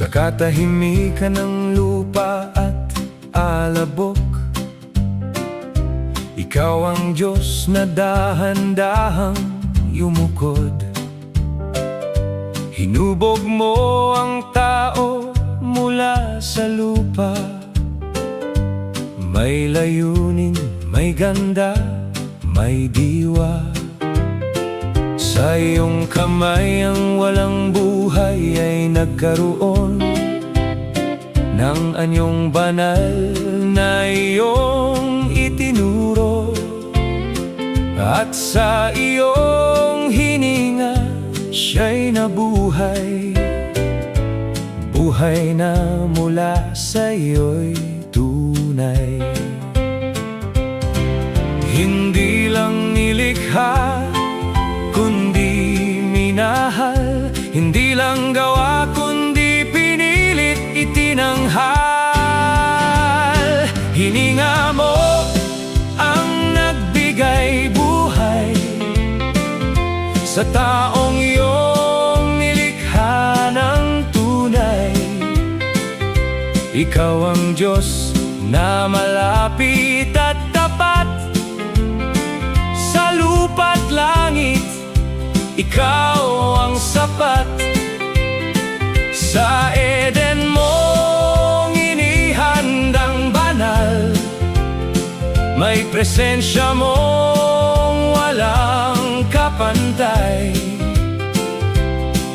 Sa katahimikan ng lupa at alabok, ikaw ang Diyos na dahan-dahang yumukod. Hinubog mo ang tao mula sa lupa. May layunin, may ganda, may diwa. Sa iyong kamay ang walang buhay ay nagkaroon ng anyong banal na iyong itinuro. At sa iyong hininga siya'y nabuhay, buhay na mula sa iyo'y tunay. Hindi lang nilikha, kundi minahal. Hindi lang gawa, kundi pinilit itinanghal. Hininga mo ang nagbigay buhay sa taong iyong nilikha ng tunay. Ikaw ang Diyos na malapit at tapat, sa lupa't langit ikaw ang sapat. Sa Eden mong inihandang banal, may presensya mong walang kapantay.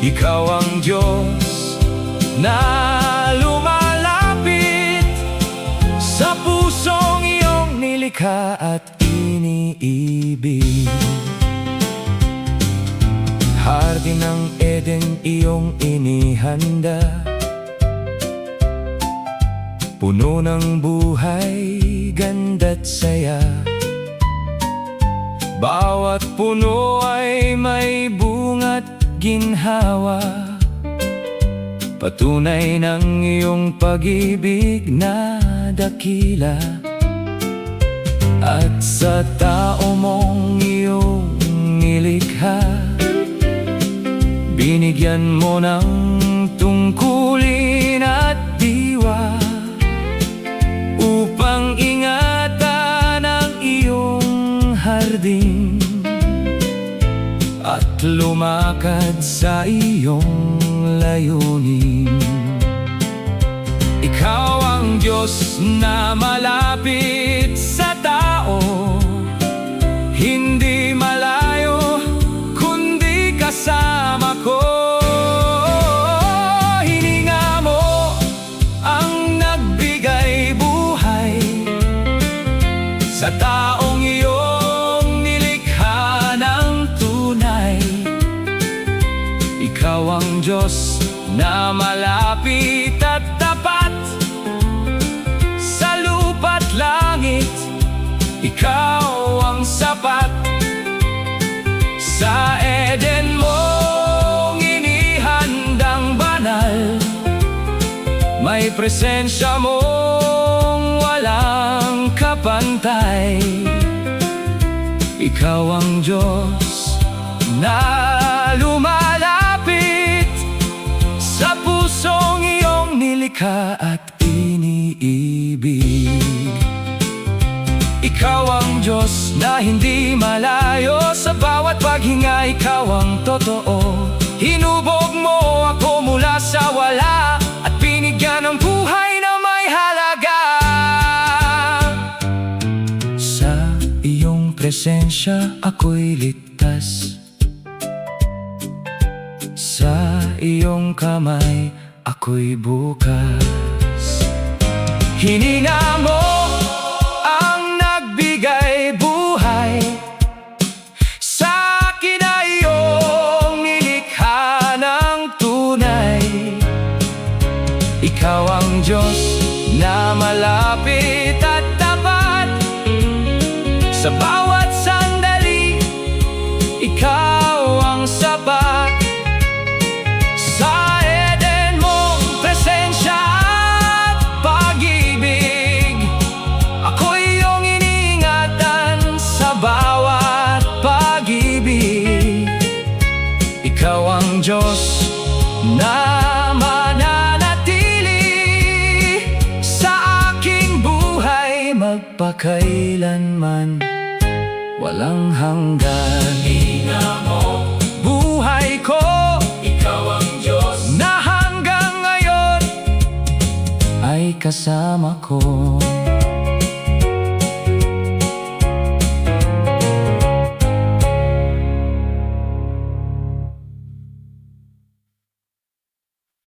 Ikaw ang Diyos na lumalapit sa pusong iyong nilikha at iniibig. Hardin ng Eden iyong inihanda, puno ng buhay, ganda't saya. Bawat puno ay may bunga't ginhawa, patunay ng iyong pag-ibig na dakila. At sa tao mong iyong nilikha, binigyan mo ng tungkulin at diwa, upang ingatan ang iyong hardin at lumakad sa iyong layunin. Ikaw ang Diyos na malapit sa tao, hindi malayo kundi kasama ko. Hininga mo ang nagbigay buhay sa taong iyong nilikha ng tunay. Ikaw ang Diyos na malapit at tapat, sa lupa't langit ikaw ang sapat. Sa Eden mong inihandang banal, may presensya mong walang kapantay. Ikaw ang Diyos na lumalapit sa pusong iyong nilikha at iniibig. Ikaw ang Diyos na hindi malayo, sa bawat paghinga ikaw ang totoo. Hinubog mo ako mula sa wala at binigyan ng buhay na may halaga. Sa iyong presensya ako'y ligtas, sa iyong kamay ako'y bukas. Hininga mo ang nagbigay buhay, sa akin ay iyong nilikha ng tunay. Ikaw ang Diyos na malapit at tapat, sa bawat sandali ikaw ang sapat. Sa Eden mong presensya at pag-ibig, ako'y iyong iniingatan sa bawat pag-ibig. Ikaw ang Diyos na mananatili magpakailanman, walang hanggan. Ina mo, buhay ko, ikaw ang Diyos, na hanggang ngayon ay kasama ko.